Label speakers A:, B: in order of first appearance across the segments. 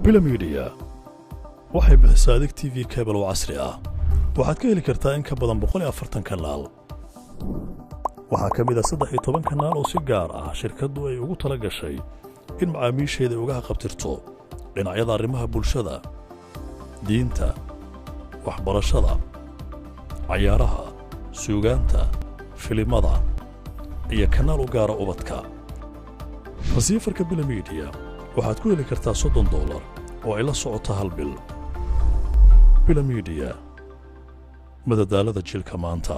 A: بلا ميديا waxay bixisaa adeeg TV cable oo casri ah waxaad ka heli kartaa in ka badan 140 kanaal waxaa ka mid ah 13 kanaal oo si gaar ah shirkaddu ay ugu tala gashay in macaamiisheeda uga qabtirto dhinacyada arrimaha bulshada diinta waxbarashada ciyaaraha suugaanta filimada iyo kanaal u gaar ah ubadka rasiifarka Bila Media waxaad ku heli kartaa $30 oo ay la socoto hal bil Bila Media madadaalada jilka maanta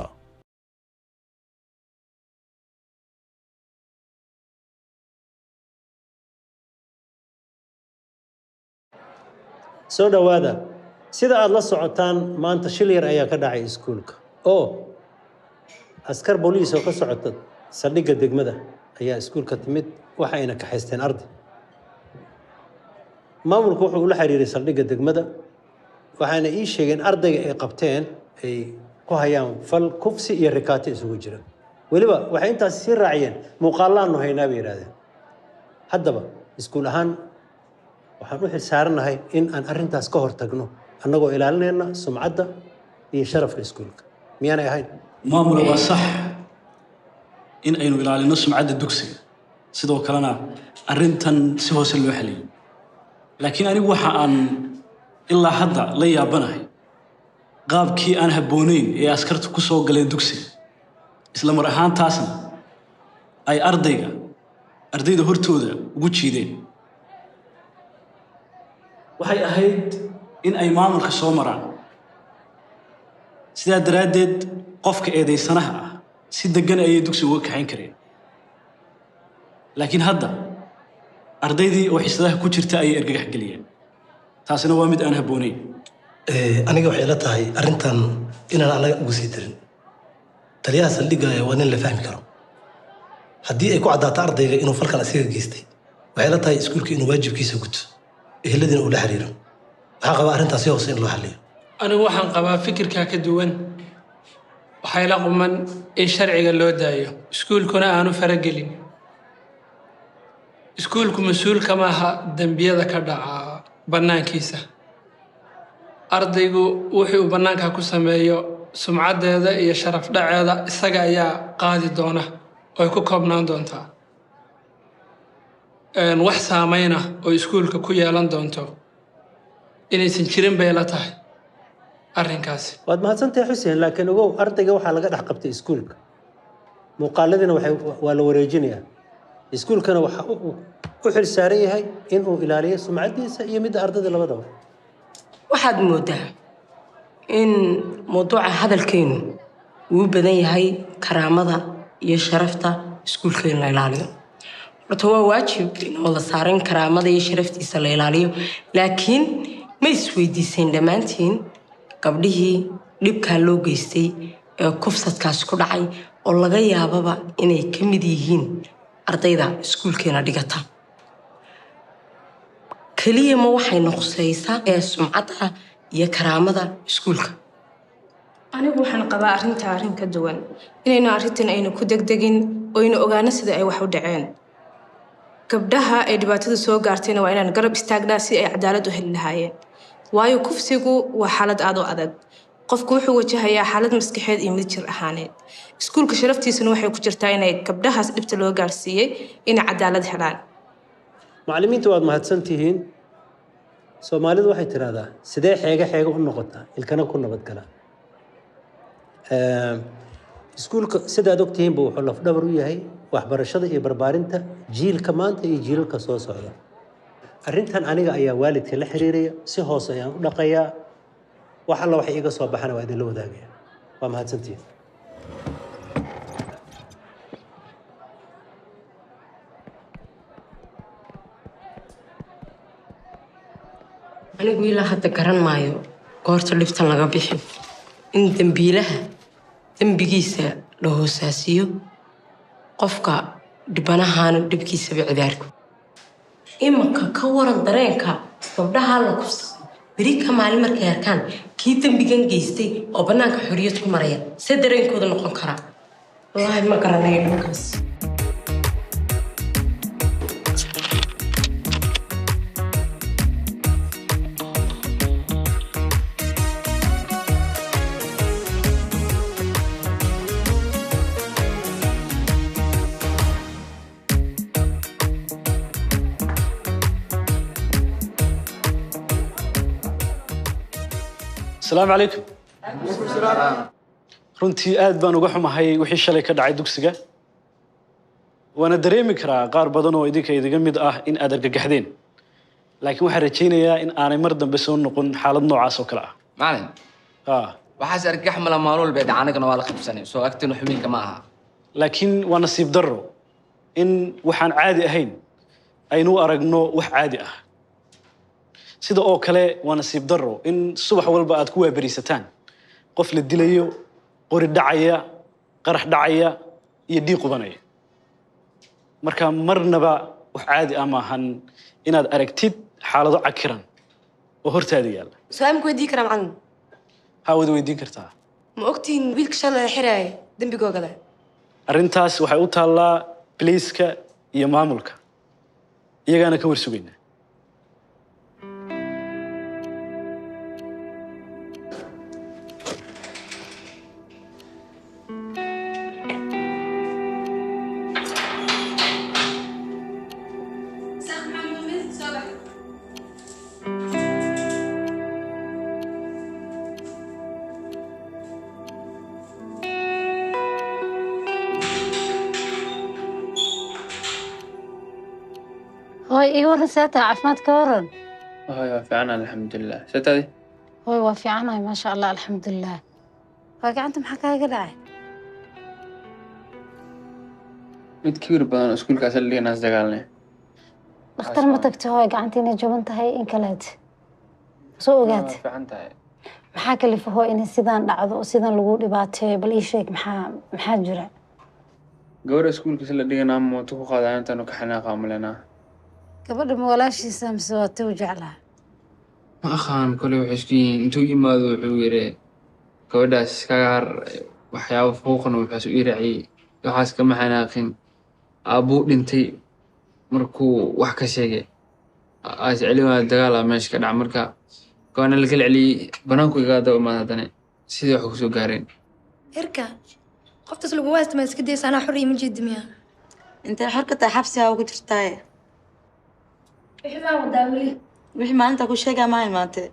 B: soo dhawaada sida aad la socotaan maanta shil yar ayaa ka dhacay iskuulka oo askar booliis oo ka socota saldhigga degmada ayaa iskuulka timid waxa ayna ka haysteen arday maamulku wuxuu la xiriiray saldhigga degmada waxaana ii sheegeen ardayga ay qabteen ay ku hayaan fal kufsi iyo rikaati isugu jira waliba waxay intaas si raaciyeen muuqaalaanu haynaa bay yiraahdeen haddaba iskuul ahaan waxaan u xilsaaranahay in aan arrintaas ka hortagno annagoo ilaalinayna sumcadda iyo sharafka iskuulka miyaanay ahayn
C: maamul waa sax in aynu ilaalino sumcadda dugsiga sidoo kalena arrintan si hoose loo xaliyo laakiin anigu waxa aan ilaa hadda la yaabanahay qaabkii aan habboonayn ee askartu ku soo galeen dugsiga isla mar ahaantaasna ay ardayda hortooda ugu jiideen waxay ahayd in ay maamulka soo maraan sidaa daraaddeed qofka eedaysanaha ah si degan ayay dugsiga uga kaxayn kareen laakiin hadda ardaydii oo xisadaha ku jirta ayay argagax geliyeen taasina waa mid aan habboonayn
D: aniga waxay la tahay arrintan inaan anaga ugu sii dirin taliyaha saldhigga waa nin la fahmi karo haddii ay ku caddaato ardayga inuu falkan asiga geystay waxay la tahay iskuulka inuu waajibkiisa guto eheladiina uu la xiriiro waxaan qabaa arrintaasi hoose in loo xalliyo
E: anigu waxaan qabaa fikirkaa ka duwan waxay la quman in sharciga loo daayo iskuulkuna aanu faragelin iskuulku mas-uul kama aha dembiyada ka dhaca bannaankiisa ardaygu wuxuu bannaanka ku sameeyo sumcaddeeda iyo sharaf dhaceeda isaga ayaa qaadi doona oo ay ku koobnaan doontaa wax saamayna oo iskuulka ku yeelan doonto inaysan jirin bay la tahay arrinkaasi
B: waad mahadsantahay xuseen laakiin ogow ardayga waxaa laga dhex qabtay iskuulka muuqaaladina waa la wareejinayaa iskuulkana waxa uu u xil saaran yahay inuu ilaaliyo sumcaddiisa iyo midda ardayda labadaba
F: waxaad moodaa in mawduuca hadalkeenu uu badan yahay karaamada iyo sharafta iskuulka in la ilaaliyo horta waa waajib in wada saaran karaamada iyo sharaftiisa la ilaaliyo laakiin ma isweydiiseen dhammaantiin gabdhihii dhibkaa loo geystay ee kufsadkaas ku dhacay oo laga yaababa inay ka mid yihiin ardayda iskuulkeena dhigata kaliya ma waxay noqosaysaa ee sumcadda iyo karaamada iskuulka
G: anigu waxaan qabaa arrin ka duwan inaynu arrintan aynu ku degdegin oo aynu ogaano sida ay wax u dhaceen gabdhaha ay dhibaatada soo gaartayna waa inaan garab istaagnaa si ay cadaalad u heli lahaayeen waayo kufsigu waa xaalad aad u adag qofku wuxuu wajahayaa xaalad maskaxeed iyo mid jir ahaaneed iskuulka sharaftiisana waxay ku jirtaa inay gabdhahaas dhibta loo gaarsiiyey inay cadaalad helaan
B: macallimiintu waad mahadsantihiin soomaalidu waxay tidhaahdaa sidee xeega u noqotaa ilkana ku nabadgala iskuulka sidaad ogtihiinba wuxuu lafdhabar u yahay waxbarashada iyo barbaarinta jiilka maanta iyo jiilalka soo socda arrintan aniga ayaa waalidka la xiriiraya si hoose ayaan u dhaqayaa wax alla waxay iga soo baxana waa idinla wadaagaya waa mahadsantihiin
F: anigu ilaa hadda garan maayo goorta dhibtan laga bixin in dembiilaha dembigiisa la hoosaasiyo qofka dhibanahaana dhibkiisaba cidaarku imanka ka waran dareenka gabdhaha la kufsaday beri ka maalin markay arkaan kii dembigan geystay oo bannaanka xorriyad ku maraya see dareenkooda noqon karaa wallaahi ma garanayo dhankaas
C: السلام عليكم. runtii aad baan uga xumahay wixii shalay ka dhacay dugsiga waana dareemi karaa qaar badan oo idinka idiga mid ah in aad argagaxdeen laakiin waxaan rajaynayaa in aanay mar dambe soo noqon xaalad noocaas oo kale ah
H: macallin waxaas argagax mala maalul bay dhacanagana waa la qabsanay soo agtinu xubinka ma aha
C: laakiin waa nasiib darro in waxaan caadi ahayn aynu aragno wax caadi ah sida oo kale waa nasiib darro in subax walba aad ku waabariisataan qof la dilayo qori dhacaya qarax dhacaya iyo dhiig qubanaya marka marnaba wax caadi ah maahan inaad aragtid xaalado cakiran oo hortaada yaalla
F: su'aal ma weydiin karaa macallin
C: haa wada weydiin kartaa
F: ma ogtiin wiilka shalay xiraay dembigooda
C: arrintaas waxay u taallaa biliiska iyo maamulka iyagaana ka warsugaynaa
I: هاي إيه ورن ساعتها عفمات كورن
J: هاي في عنا الحمد لله ستادي
I: هاي وفي عنا ما شاء الله الحمد لله هاي أنتم حكاية قلعي
J: ميد كبير بدن اسكول كاسل لي ناس دغالني
I: اختار ما تكتو هاي قعنتيني جبنت هاي إن كلاد سو ogaad
J: في عنتها
I: maxaa kalifaho in sidaan dhacdo oo sidaan lagu dhibaateeyo bal ii sheeg maxaa jira
J: gawar اسكول كاسل la dhigana ma tu ku qaadaan intaan ka xanaaqa malena
I: gabadha ma walaashiisa mise waa tuu jeclaa
J: ma aqaan kale wax iskiin intuu yimaado wuxuu yiri gabadhaas kagar waxyaabo fooqan oo waxaas u yiraacay waxaas kama xanaaqin aabuu dhintay markuu wax ka sheegay aas celimaa dagaal ah meesha ka dhac marka كان الكل علي بنانكو يقعدوا ما هذاني سيدي وحكسو قارين
K: إركا قفت سلوك واست ما سكديس أنا حرية من جد مياه
L: أنت حركة حبسها وكترتاي
K: إحنا وداولي
L: وحي ما أنت كل شيء معي ما أنت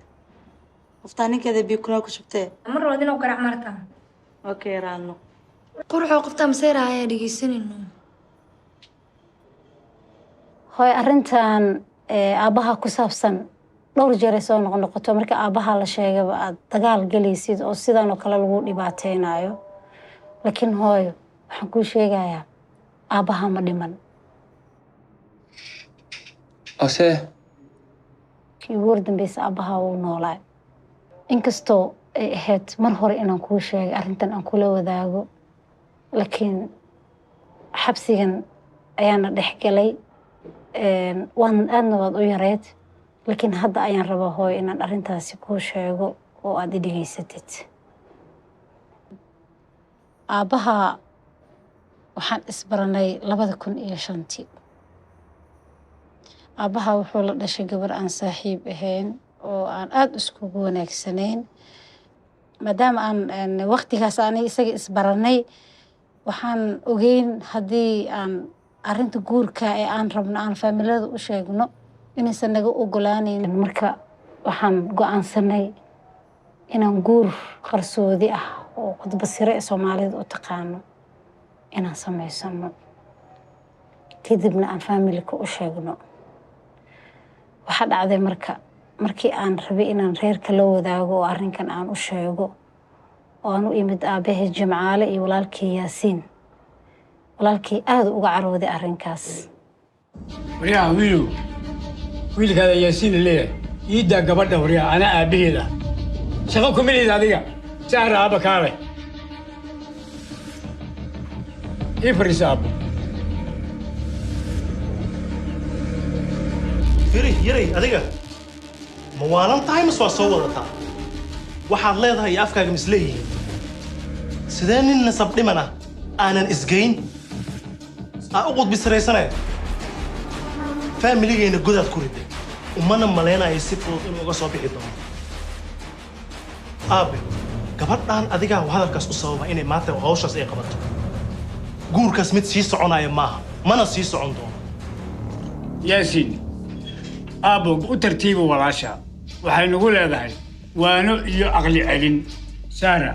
L: قفتاني كذا بيكونوا كشبتي
K: مرة ودينا وقرع مرتا
L: أوكي رانو
K: قرحوا قفتها مسيرة هاي دقي سنين
I: هاي أرنتان أباها كسافسن dhowr jeer ay soo noqoto marka aabaha la sheegay aad dagaal galaysid oo sidaan oo kale lagu dhibaateynayo laakiin hooyo waxaan ku sheegayaa aabaha ma dhiman
J: ase
I: kii ugu dambeysay aabaha uu noolaa inkastoo ay ahayd mar hore inaan kuu sheegay arrintan aan kula wadaago laakiin xabsigan ayaana dhex galay waan aadna waad u yareed لكن هذا أيان رباه هو إن الأرنتها سكو شيء وأدري ستت أبها وحن إسبرني لبذا كن إيشانتي أبها وحول دش قبر أن صاحب هين وأن أد أسكو هناك سنين مدام أن وقتي كساني يسقي إسبرني وحن أجين هذه أن أرنت جور كأي أن ربنا أن فاميلاد وشيء inaysan naga ogolaanaynin marka waxaan go'aansanay inaan guur qarsoodi ah oo qodbasire ee Soomaaliyeed u taqaano inaan sameysano kadibna aan familka u sheegno waxa dhacday markii aan rabay inaan reerka la wadaago oo arrinkan aan u sheego oo aan u imid aabahay Jimcaale iyo walaalkii Yaasiin walaalkii aad uga carooday arrinkaas
M: wariyaa wiilkaada Yaasiin leeyahay iida gabadha wariyaa ana aabaheeda shaqo ku milid adiga saar aaba kaale ifrisaab
D: yiri adiga ma waalan tahay ma soo wadataa waxaad leedahay afkaaga misleeyihiin sidee nin nasab dhimana aanan isgeyn u qudbisraysanay familigeena godaad ku riday umana maleenayo si fudud inuu uga soo bixi doono aabe gabadhan adiga hadalkaas u sababa inay maanta hawshaas ay qabato guurkaas mid sii soconaya maaha mana sii socon doono
M: Yaasiin aabo u tartiibo walaasha waxay nagu leedahay waano iyo aqli celin saara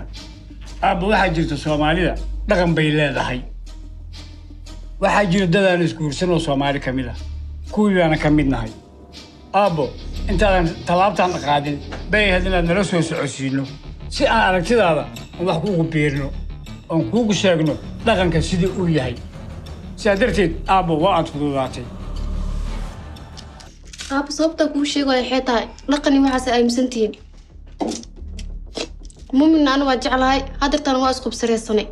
M: aabba waxaa jirta soomaalida dhaqan bay leedahay waxaa jira dadaan isguursan oo soomaali ka mid ah kuwii baana ka mid nahay aabbo intaadan tallaabtaan qaadin bay ahayd inaad nala soo socodsiino si aan aragtidaada aan wax kuugu biirno oon kuugu sheegno dhaqanka sidii uu yahay sidaa darteed aabbo waa aad fududaatay
N: aabbo sababtaa kuu sheegaya waxay tahay dhaqani waxaas aaminsantihiin muuminna anu waa jeclahay hadeertaan waa isqubsaraysanay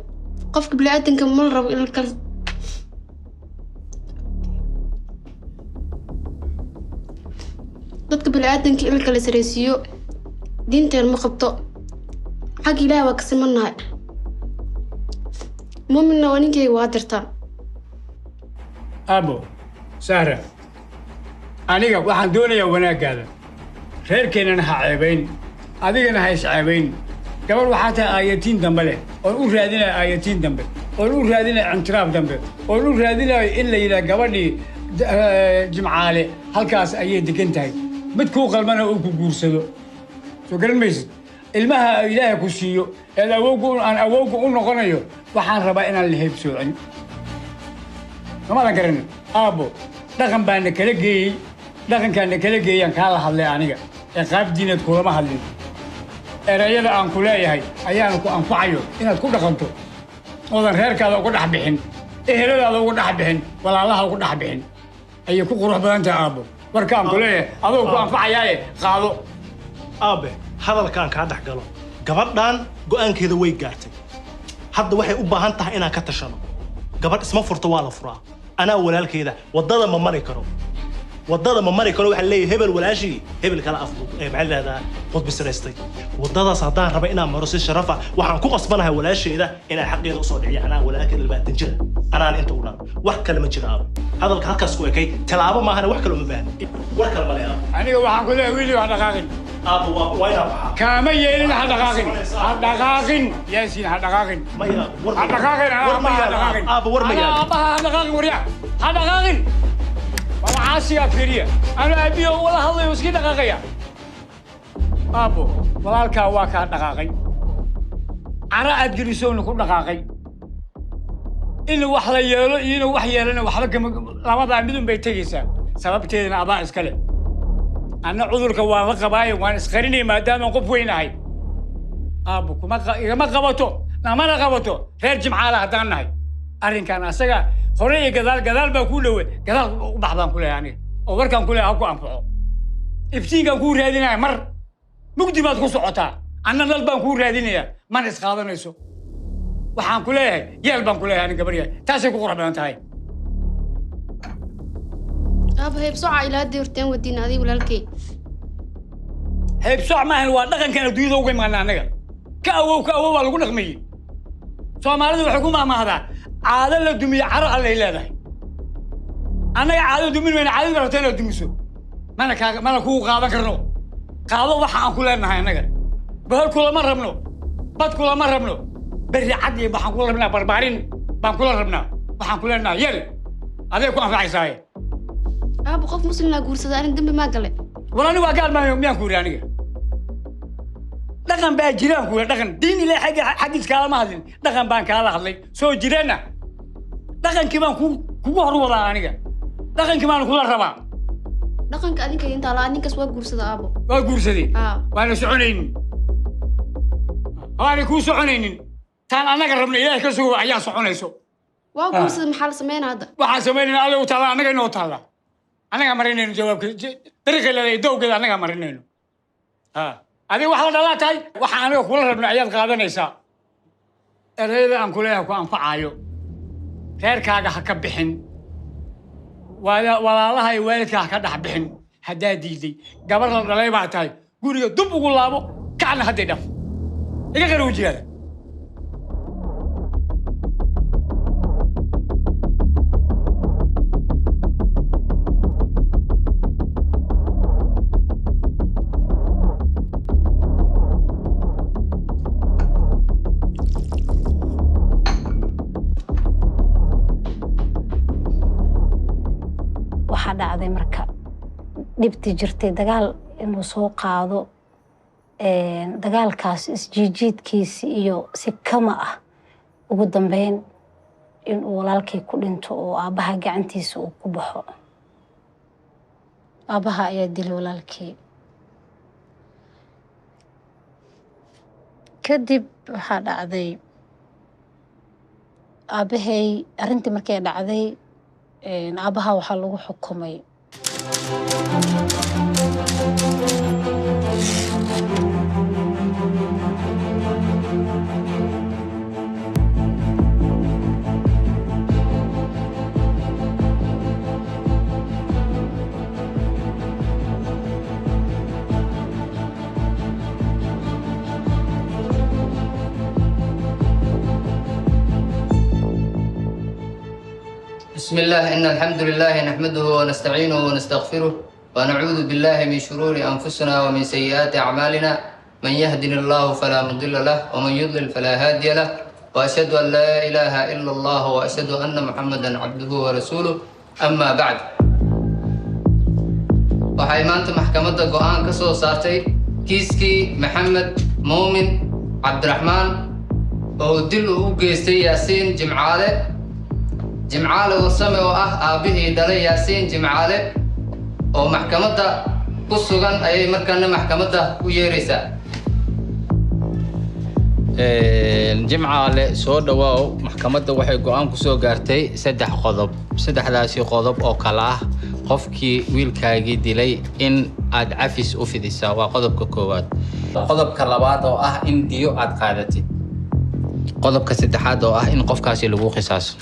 N: qofka bini'aadanka ma la rabo in kal dadka bini'aadanka in la kala saraysiiyo diinteen ma qabto xag ilaahay waa ka simannahay muuminna waa ninkayga waa dirtaan
M: aabbo saara aniga waxaan doonayaa wanaaggaada reerkeennana ha ceebayn adigana ha isceebayn gabar waxaa tahay aayatiin dambe leh oon u raadinayo aayatiin dambe oon u raadinayo intiraaf dambe oon u raadinayo in la yidhaha gabadhii jimcaale halkaas ayay degan tahay mid kuu qalmana uu ku guursado soo garan maysid ilmaha ilaahay ku siiyo ee aan awowga u noqonayo waxaan rabaa inaan la heebsoocin mamadan garanin aabbo dhaqan baana kala geeyey dhaqankaana kala geeyaan kaa la hadlay aniga ee qaab diineed kulama hadlin erayada aan ku leeyahay ayaana ku anfacayo inaad ku dhaqanto oodan reerkaada uga dhex bixin eheladaada uga dhex bixin walaalaha uga dhex bixin ayay ku qurux badan tahay aabbo warkaan ku leeyahay adoo ku anfacayaaye qaado
D: aabe hadalkaan kaa dhex galo gabadhan go'aankeeda way gaartay hadda waxay u baahan tahay inaan ka tashano gabadh isma furto waa la furaa anaa walaalkeeda waddada ma mari karo waxaa leeyahay hebel walaashii hebel kala afdu maxaa lahdaa qodbi saraystay waddadaas haddaan raba inaan maro si sharafa waxaan ku qasbanahay walaasheeda inaan xaqeeda usoo dhiciyo anaa walaalkeeda 20 jira anaan inta u dhan wax kale ma jira aabo hadalka halkaas ku ekay talaabo maahana wax kale uma baahna war kale ma leeyahay
M: aniga waxaan ku leeyahay wiili wax dhaqaaqin
D: aabo waa inaan baxaa
M: kaama yeelin ha dhaqaaqin yaasiin ha dhaqaaqin
D: maya
M: war ha dhaqaaqin
D: aabo war ma yaal
M: ha dhaqaaqin warya ha dhaqaaqin وعاسيا فيريا أنا أبيه ولا هذا يسكي دقاقيا أبو ولا الكواكا دقاقي أنا أدريسون كل دقاقي إنه وحلا يلو إنه وحيا لنا وحلا كم لما ضاع بدون بيتجيسا سبب كذا أبا إسكاله أنا عذرك واقع باي وأنا سخريني ما دام نقف وين هاي أبو ما قبضته ما قبضته غير جمعة على هدانا هاي أرين كان أسجع خوري جدال بقوله جدال بعضهم كله يعني أول كان كله أكو أنفعه إفتين كان كور هذينا مر مقدمات كوسعتها أنا نلبان كور هذينا ما نسخاذنا يسو وحن كله يلبان كله يعني كبرية تاسي كورة بنتهاي
N: أب هي بسرعة إلى ديرتين ودينا هذه ولا الكي
M: هي بسرعة ما هو لكن كانوا دويدو وين معنا نجا كأو ولا كنا غمي سو ما رد الحكومة ما هذا عادة لا دمي عرق على إله أنا عادة دمي من عادة برتين دميسو ما أنا كو قاعد كرنو قاعد وحنا كلنا هاي نجا بهال كل مرة منو بات كل مرة منو بري عادي بحنا كلنا بربارين بحنا كلنا ربنا بحنا كلنا يل هذا يكون في عيساي
N: أبو خوف مسلم لا جورس ده أنا دم ما قلة
M: ولا أنا واقع ما يوم يأكل يعني دكان بقى جيران كولا دكان ديني لا حاجة كلام ما هذين دكان بان كلام هذين سو جيراننا دكان كمان كو هرو ولا أنيجا دكان كمان كولا ربع
N: دكان كأني كأني طالع أني كسوة جورس ده أبو
M: جورس دي وأنا سعنين وأنا كو سعنين تان أنا قربنا إياه كسوة عيا سعنيسو
N: وجورس محل سمين هذا
M: واحد سمين أنا وطلع أنا كأنه طلع أنا كمرينين جواب طريق اللي دوق كذا أنا كمرينين هذه واحدة لا تاي وحنا كلنا ربنا عيال قاعدين يسا الرئيس أن كلها كان فعايو غير كاجا حكبحن ولا الله يوالد كاجا حبحن هدادي لي قبل الله ما تاي قولي دب وقول لابو كان هدي دف إيه غير وجه هذا
I: dhacday marka dhibti jirtay dagaal inuu soo qaado dagaalkaas isjiijiidkiisi iyo si kama ah ugu dambeyn inuu walaalkii ku dhinto oo aabbaha gacantiisa uu ku baxo. aabbaha ayaa dilay walaalkii. kadib waxaa dhacday aabbahay arrintii markay dhacday aabbaha waxaa lagu xukumay
H: بسم الله إن الحمد لله نحمده ونستعينه ونستغفره ونعوذ بالله من شرور أنفسنا ومن سيئات أعمالنا من يهدن الله فلا مضل له ومن يضلل فلا هادي له وأشهد أن لا إله إلا الله وأشهد أن محمدا عبده ورسوله أما بعد waxay maanta maxkamadda go'aan ka soo saartay kiiskii Maxamed Muumin Cabdiraxmaan oo dil u geystay Yaasiin Jimcaale warsame oo ah aabihii dhalay Yaasiin Jimcaale oo maxkamadda ku sugan ayay markaana maxkamadda u yeeraysaa.
O: Jimcaale soo dhawaaw maxkamadda waxay go'aan ku soo gaartay 3 qodob. 3daasi qodob oo kala ah qofkii wiilkaagii dilay in aad cafis u fidisaa waa qodobka koowaad. qodobka labaad oo ah in diyo aad qaadatid. qodobka saddexaad oo ah in qofkaasi lagu qisaaso.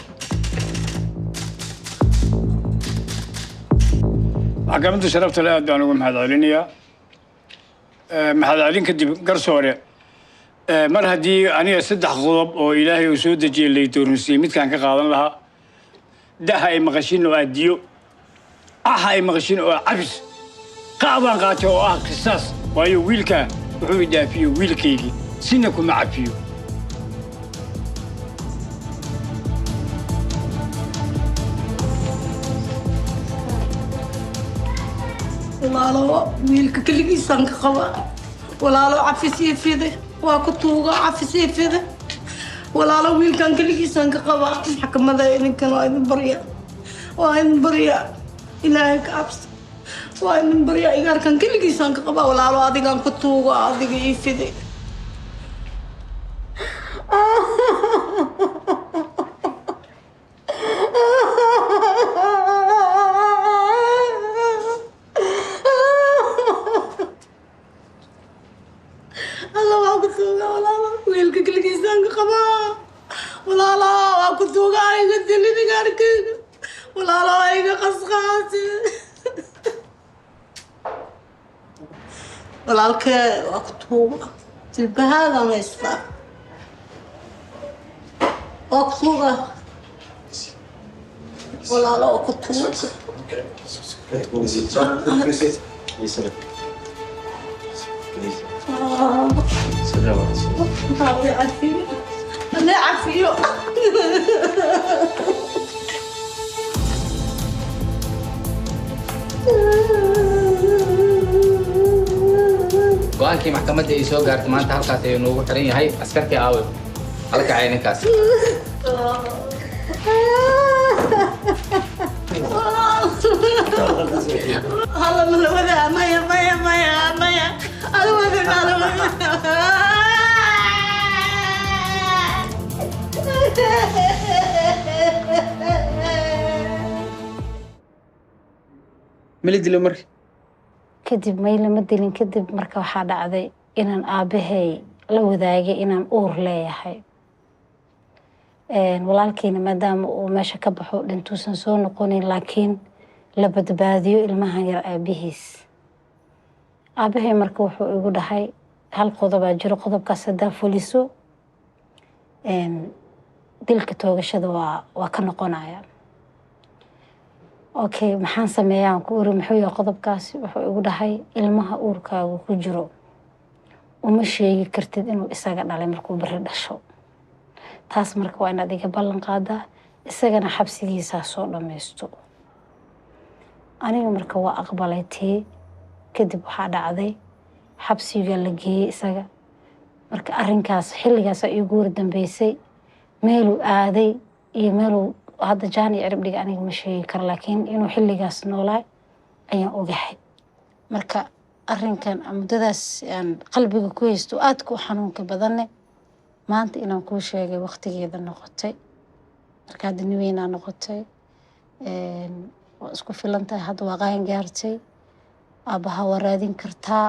M: maxkamadda sharafta leh aad baan ugu mahadcelinayaa. mahadcelin kadib garsoore mar haddii aniga 3 qodob oo ilaahay uu soo dejiyey laytoornsiiyey midkaan ka qaadan lahaa daha ay maqashin oo adiyo aha ay maqashin oo cabis qaabaan qaatay oo ah qisaas waayo wiilka wuxuu idaafiyo wiilkaygii sina kuma cafiyo.
L: walaalo wiilka keligiisaan ka qaba walaalo cafisii fide waa ku tuuga cafisii fide walaalo wiilkan keligiisaan ka qaba maxkamada idinkan waa idin barya ilaahay ka cabsi waa idin barya igaarkan keligiisaan ka qaba walaalo adigaan ku tuuga adiga ii fide walaalkee waa ku tuuga jilbahaada maysta waa ku tuuga walaalo waa ku tuuga أنا عفيو
O: go'aankii maxkamadda ay soo gaartay maanta halkaas ayuu noogu xiran yahay askartii aawe halka cayninkaas
L: هلا من الوضع مايا مايا مايا مايا الوضع على
J: mali dilo markii
I: kadib maylama dilin kadib marka waxaa dhacday inaan aabbahay la wadaagay inaan uur leeyahay walaalkiina maadaama uu meesha ka baxo dhintuusan soo noqonin laakiin la badbaadiyo ilmahan yar aabihiis aabbahay marka wuxuu igu dhahay hal qodobaa jiro qodobkaas haddaa fuliso dilka toogashada waa ka noqonaya okay maxaan sameeyaan ku uri muxuu yahay qodobkaasi wuxuu igu dhahay ilmaha uurkaagu ku jiro uma sheegi kartid inuu isaga dhalay markuu bari dhasho taas marka waa inaad iga ballan qaadaa isagana xabsigiisaa soo dhammaysto aniga marka waa aqbalay tii kadib waxaa dhacday xabsiga la geeyey isaga marka arrinkaas xilligaas iigu war dambeysay meeluu aaday iyo meeluu hadda jaan iyo cirib dhiga aniga ma sheegi karo laakiin inuu xilligaas noolaa ayaan ogahay marka arrinkan muddadaas aan qalbiga ku haysto aad ku xanuunka badanne maanta inaan kuu sheegay waqtigeeda noqotay marka hadda niweynaa noqotay waa isku filan tahay hadda waa qaan gaartay aabbaha waa raadin kartaa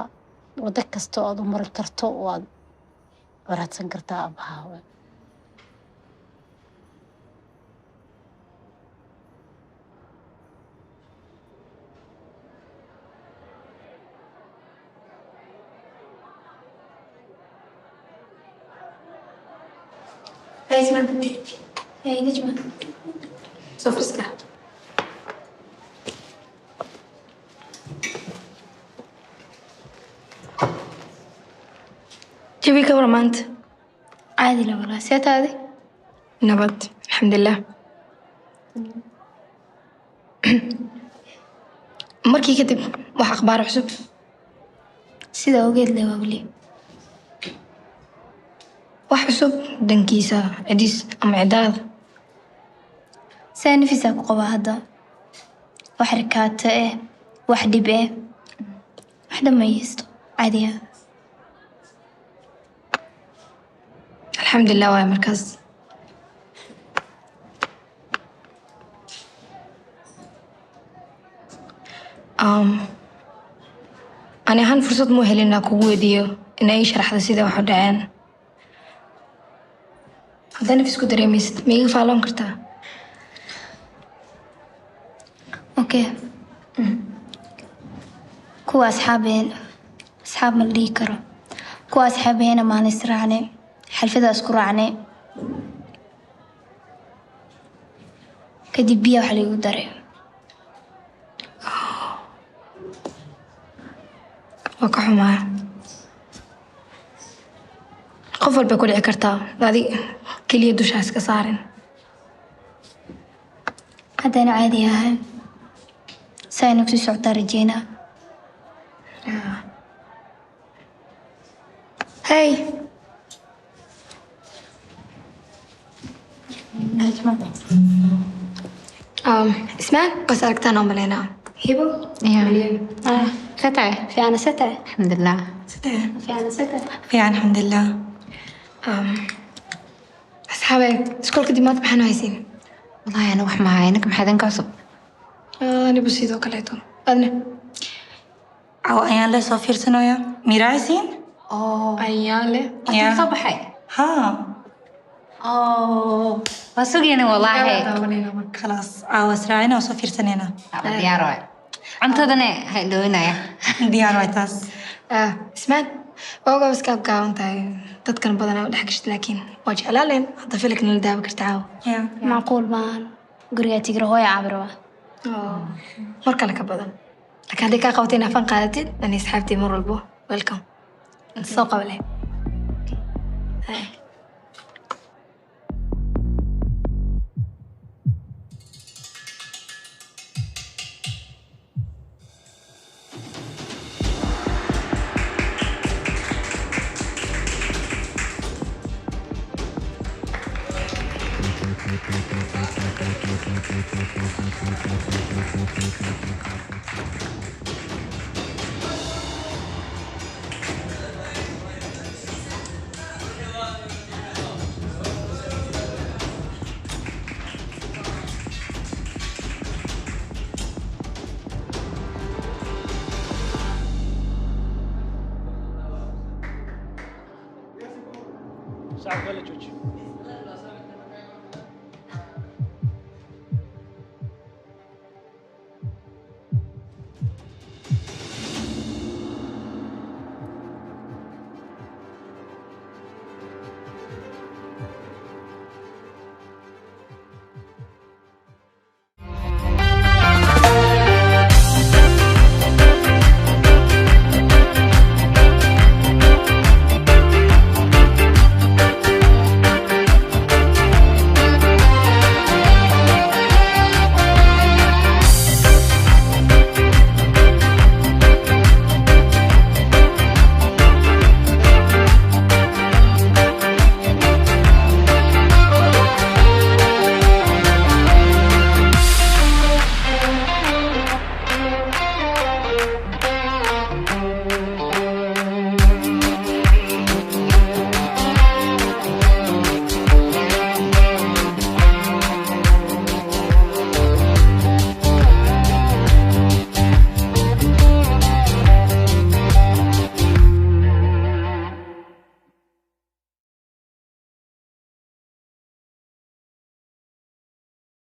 I: waddo kasta oo aad u mari karto waad waraadsan kartaa aabbaha
K: هاي اسمع هاي نجمة صوف اسكع جبي كبر ما أنت عادي لا والله سيت هذه نبض الحمد لله مركي كتب وح أخبار حسب سيدا وقيت لي وقولي وحسب دنكيسة عديس أم عداد ساني في ساق قبا هذا وحركات وحدي بيه وحدة ميزته عادية الحمد لله ويا مركز أنا هان فرصة مو هلنا كووديو إن أي شرح سيدا وحد عين هذا نفس كده رميست ميجي فعلهم كرتا أوكي كوا أصحابين أصحاب ملي كرا كوا أصحابي هنا ما نسرعني حلفة أذكر عني كدي بيا وحلي ودري وقعوا معه قفل بكل عكرتا هذه كل يدو شاسك صارن هذا أنا عادي هاي ساينك تسعة رجينا هاي اسمعك قصرك تنام علينا هيبو
P: ستة
K: في أنا ستة
P: الحمد لله
K: في أنا ستة
P: في الحمد لله
K: أصحابي سكول كدي ما تبحنوا هايسين
P: والله أنا وح معاي إنك محدن كعصب
K: أنا بسيطة كليتهم أدنى
P: أو أيان له صافير سنويا ميرايسين
K: أيان له
P: يا
K: صباحي
P: ها وسوقيني والله
K: خلاص
P: وسراعينا وصافير سنينا
K: ديار واي
P: cuntadane hay dhowinaya
K: diyaar waay taas ismaan ooga iska gaawan tahay dadkan badanaa u dhex gashid laakiin waa jeclaaleen hadda filik nala daawa karta caawa
N: macquul maahan guriga tigra hooya caabirwa
K: mar kale ka badan laakiin haddii kaa qabatay inaafan qaadatid ani asxaabtii mar walbo welcome soo qabale
M: صعب ولا جوج